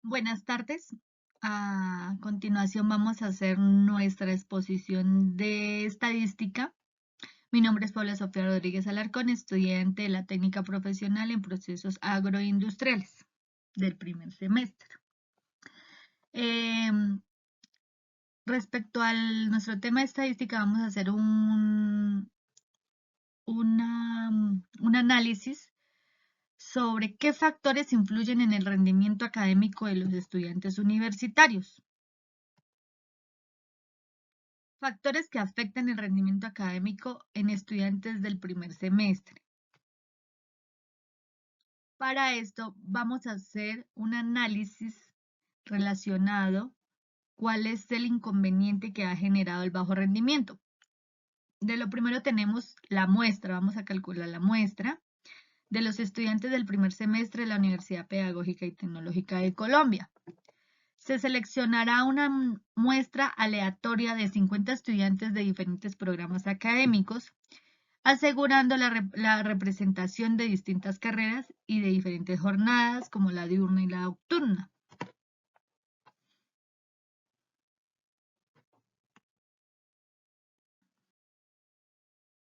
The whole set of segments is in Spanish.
Buenas tardes. A continuación vamos a hacer nuestra exposición de estadística. Mi nombre es Paula Sofía Rodríguez Alarcón, estudiante de la técnica profesional en procesos agroindustriales del primer semestre. Respecto a nuestro tema de estadística, vamos a hacer un análisis sobre qué factores influyen en el rendimiento académico de los estudiantes universitarios. Factores que afectan el rendimiento académico en estudiantes del primer semestre. Para esto vamos a hacer un análisis relacionado cuál es el inconveniente que ha generado el bajo rendimiento. De lo primero tenemos la muestra, vamos a calcular la muestra de los estudiantes del primer semestre de la Universidad Pedagógica y Tecnológica de Colombia. Se seleccionará una muestra aleatoria de 50 estudiantes de diferentes programas académicos, asegurando la representación de distintas carreras y de diferentes jornadas, como la diurna y la nocturna.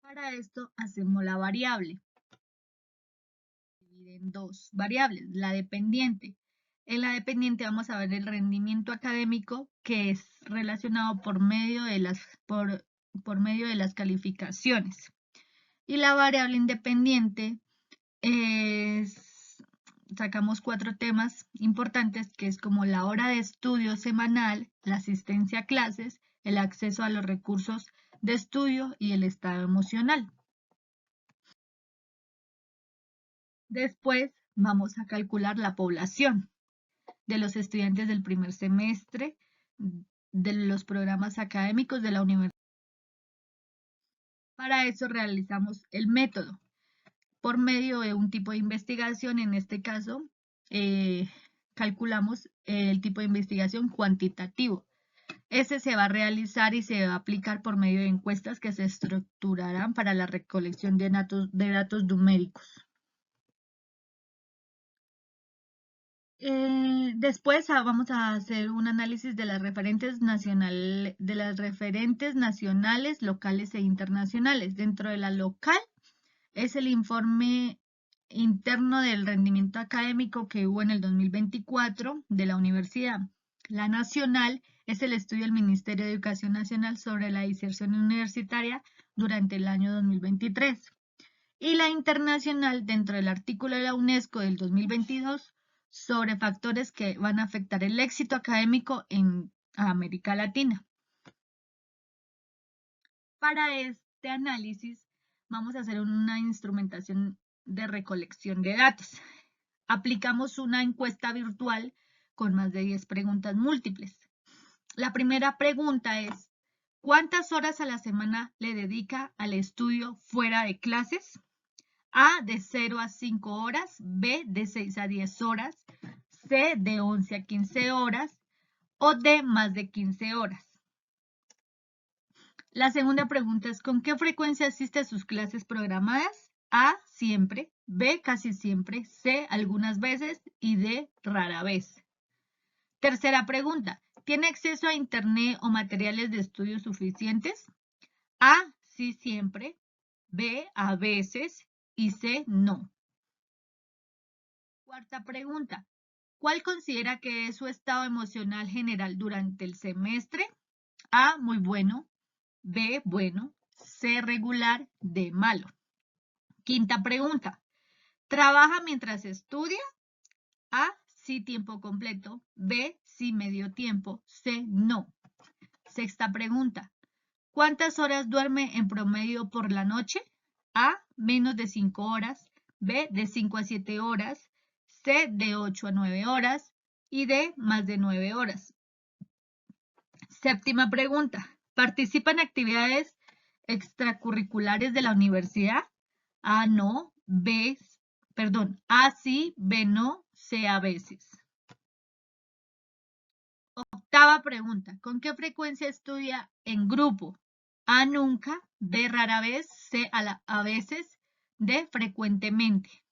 Para esto hacemos la variable. Divide en dos variables, la dependiente. En la dependiente vamos a ver el rendimiento académico, que es relacionado por medio de las calificaciones. Y la variable independiente sacamos 4 temas importantes, que es como la hora de estudio semanal, la asistencia a clases, el acceso a los recursos de estudio y el estado emocional. Después vamos a calcular la población de los estudiantes del primer semestre de los programas académicos de la universidad. Para eso realizamos el método por medio de un tipo de investigación. En este caso, calculamos el tipo de investigación cuantitativo. Ese se va a realizar y se va a aplicar por medio de encuestas que se estructurarán para la recolección de datos numéricos. Después vamos a hacer un análisis de las referentes nacionales, locales e internacionales. Dentro de la local es el informe interno del rendimiento académico que hubo en el 2024 de la universidad. La nacional es el estudio del Ministerio de Educación Nacional sobre la inserción universitaria durante el año 2023. Y la internacional dentro del artículo de la UNESCO del 2022 sobre factores que van a afectar el éxito académico en América Latina. Para este análisis vamos a hacer una instrumentación de recolección de datos. Aplicamos una encuesta virtual con más de 10 preguntas múltiples. La primera pregunta es, ¿cuántas horas a la semana le dedica al estudio fuera de clases? A, de 0 a 5 horas, B, de 6 a 10 horas, C, de 11 a 15 horas o D, más de 15 horas. La segunda pregunta es, ¿con qué frecuencia asiste a sus clases programadas? A, siempre, B, casi siempre, C, algunas veces y D, rara vez. Tercera pregunta, ¿tiene acceso a internet o materiales de estudio suficientes? A, sí, siempre, B, a veces y C, no. Cuarta pregunta, ¿cuál considera que es su estado emocional general durante el semestre? A, muy bueno, B, bueno, C, regular, D, malo. Quinta pregunta, ¿trabaja mientras estudia? A, sí, tiempo completo, B, sí, medio tiempo, C, no. Sexta pregunta, ¿cuántas horas duerme en promedio por la noche? A, menos de 5 horas, B, de 5 a 7 horas, C, de 8 a 9 horas y D, más de 9 horas. Séptima pregunta, ¿participa en actividades extracurriculares de la universidad? A, no, A, sí, B, no, C, a veces. Octava pregunta, ¿con qué frecuencia estudia en grupo? A, nunca, B, rara vez, C, a veces, D, frecuentemente.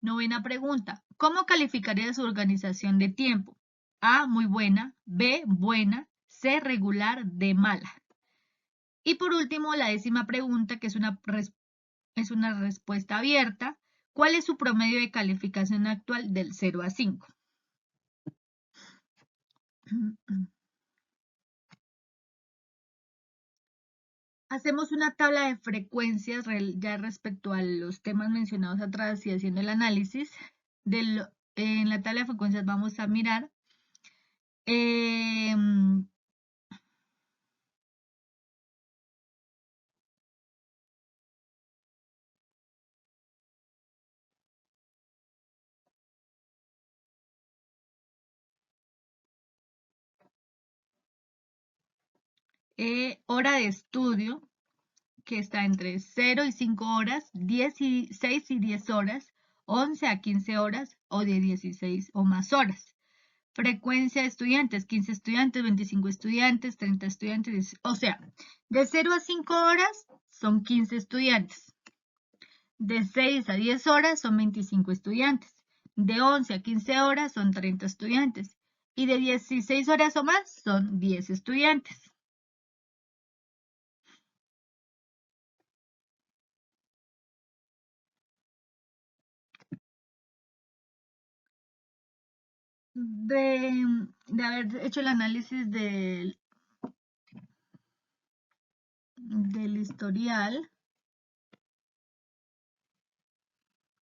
Novena pregunta. ¿Cómo calificaría su organización de tiempo? A, muy buena. B, buena. C, regular. D, mala. Y por último, la 10ª pregunta, que es una respuesta abierta. ¿Cuál es su promedio de calificación actual del 0 a 5? Hacemos una tabla de frecuencias ya respecto a los temas mencionados atrás y haciendo el análisis. En la tabla de frecuencias vamos a mirar hora de estudio, que está entre 0 y 5 horas, 6 y 10 horas, 11 a 15 horas o de 16 o más horas. Frecuencia de estudiantes, 15 estudiantes, 25 estudiantes, 30 estudiantes, o sea, de 0 a 5 horas son 15 estudiantes. De 6 a 10 horas son 25 estudiantes. De 11 a 15 horas son 30 estudiantes. Y de 16 horas o más son 10 estudiantes. De haber hecho el análisis del historial,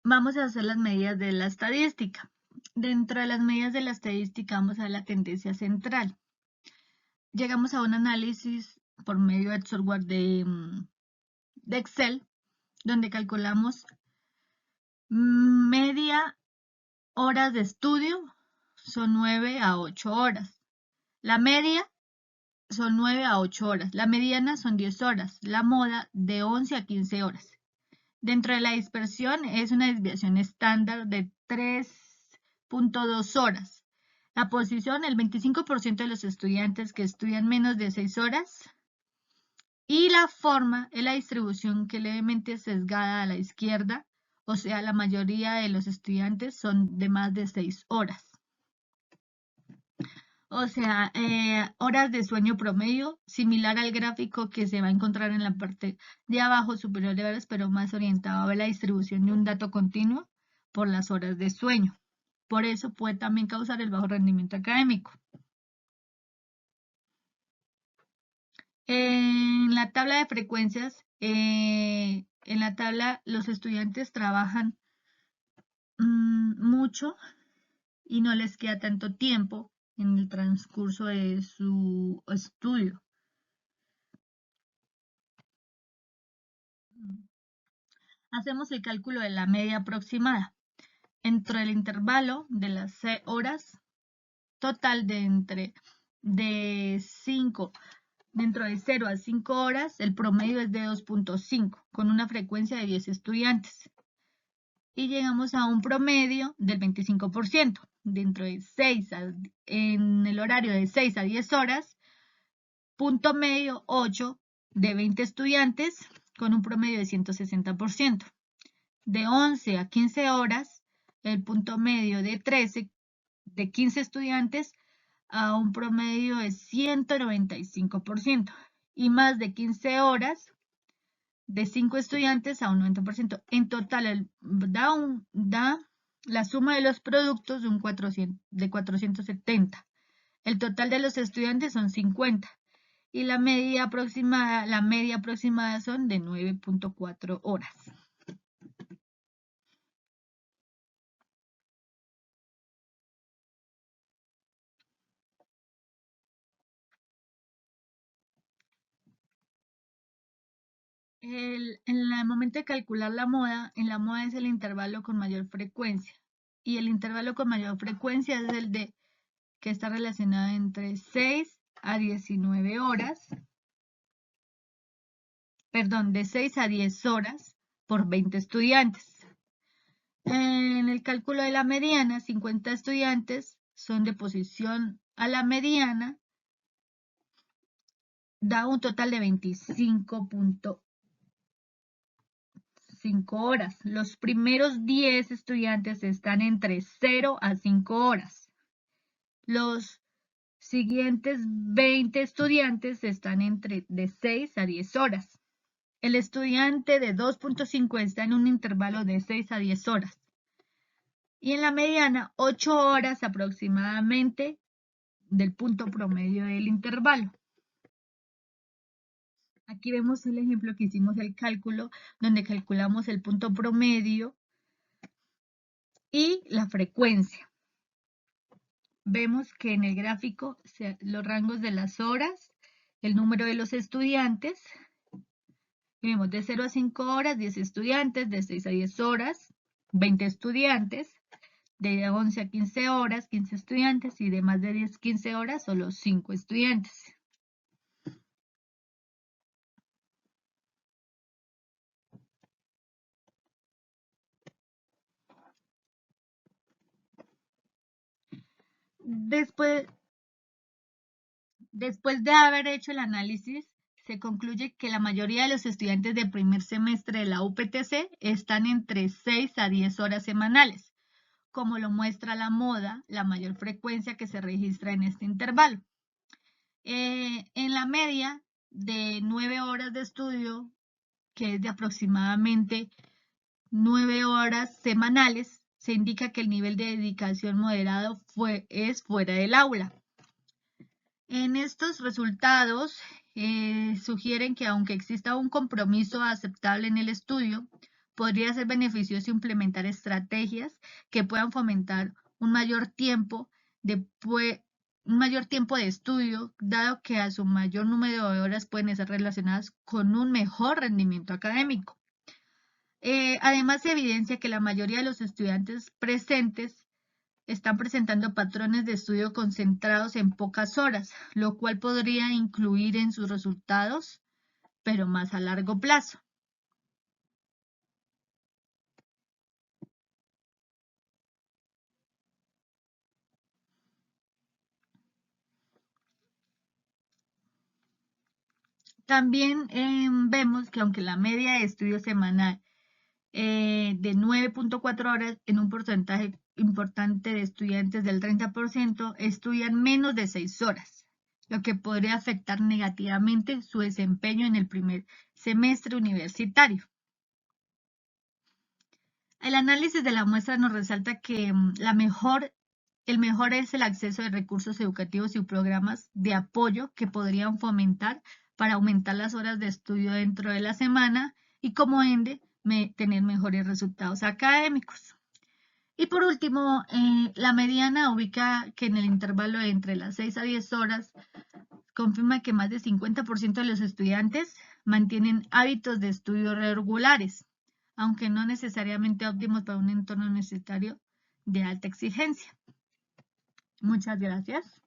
vamos a hacer las medidas de la estadística. Dentro de las medidas de la estadística vamos a ver la tendencia central. Llegamos a un análisis por medio del software de Excel, donde calculamos media horas de estudio, son 9 a 8 horas. La media son 9 a 8 horas. La mediana son 10 horas. La moda de 11 a 15 horas. Dentro de la dispersión es una desviación estándar de 3.2 horas. La posición, el 25% de los estudiantes que estudian menos de 6 horas. Y la forma es la distribución que levemente sesgada a la izquierda, o sea, la mayoría de los estudiantes son de más de 6 horas. O sea, horas de sueño promedio, similar al gráfico que se va a encontrar en la parte de abajo superior de horas, pero más orientado a ver la distribución de un dato continuo por las horas de sueño. Por eso puede también causar el bajo rendimiento académico. En la tabla de frecuencias, en la tabla los estudiantes trabajan mucho y no les queda tanto tiempo en el transcurso de su estudio. Hacemos el cálculo de la media aproximada entre el intervalo de las horas total de 5, dentro de 0 a 5 horas, el promedio es de 2.5 con una frecuencia de 10 estudiantes. Y llegamos a un promedio del 25%, dentro de en el horario de 6 a 10 horas, punto medio 8 de 20 estudiantes con un promedio de 160%. De 11 a 15 horas, el punto medio de 15 estudiantes a un promedio de 195%. Y más de 15 horas, de 5 estudiantes a un 90%. En total, da la suma de los productos de 470. El total de los estudiantes son 50. Y la media aproximada son de 9.4 horas. En el momento de calcular la moda, en la moda es el intervalo con mayor frecuencia. Y el intervalo con mayor frecuencia es el que está relacionado entre 6 a 19 horas. Perdón, de 6 a 10 horas por 20 estudiantes. En el cálculo de la mediana, 50 estudiantes son de posición a la mediana, da un total de 25.6 5 horas. Los primeros 10 estudiantes están entre 0 a 5 horas. Los siguientes 20 estudiantes están de 6 a 10 horas. El estudiante de 2.5 está en un intervalo de 6 a 10 horas. Y en la mediana, 8 horas aproximadamente del punto promedio del intervalo. Aquí vemos el ejemplo que hicimos el cálculo, donde calculamos el punto promedio y la frecuencia. Vemos que en el gráfico los rangos de las horas, el número de los estudiantes. Vemos de 0 a 5 horas, 10 estudiantes, de 6 a 10 horas, 20 estudiantes, de 11 a 15 horas, 15 estudiantes, y de más de 10 a 15 horas, solo 5 estudiantes. Después de haber hecho el análisis, se concluye que la mayoría de los estudiantes del primer semestre de la UPTC están entre 6 a 10 horas semanales, como lo muestra la moda, la mayor frecuencia que se registra en este intervalo. En la media de 9 horas de estudio, que es de aproximadamente 9 horas semanales, se indica que el nivel de dedicación moderado es fuera del aula. En estos resultados sugieren que aunque exista un compromiso aceptable en el estudio, podría ser beneficioso implementar estrategias que puedan fomentar un mayor tiempo de estudio, dado que a su mayor número de horas pueden estar relacionadas con un mejor rendimiento académico. Además, se evidencia que la mayoría de los estudiantes presentes están presentando patrones de estudio concentrados en pocas horas, lo cual podría influir en sus resultados, pero más a largo plazo. También vemos que aunque la media de estudio semanal de 9.4 horas en un porcentaje importante de estudiantes del 30% estudian menos de 6 horas, lo que podría afectar negativamente su desempeño en el primer semestre universitario. El análisis de la muestra nos resalta que el mejor es el acceso de recursos educativos y programas de apoyo que podrían fomentar para aumentar las horas de estudio dentro de la semana y como ende tener mejores resultados académicos. Y por último, la mediana ubica que en el intervalo de entre las 6 a 10 horas confirma que más del 50% de los estudiantes mantienen hábitos de estudio regulares, aunque no necesariamente óptimos para un entorno universitario de alta exigencia. Muchas gracias.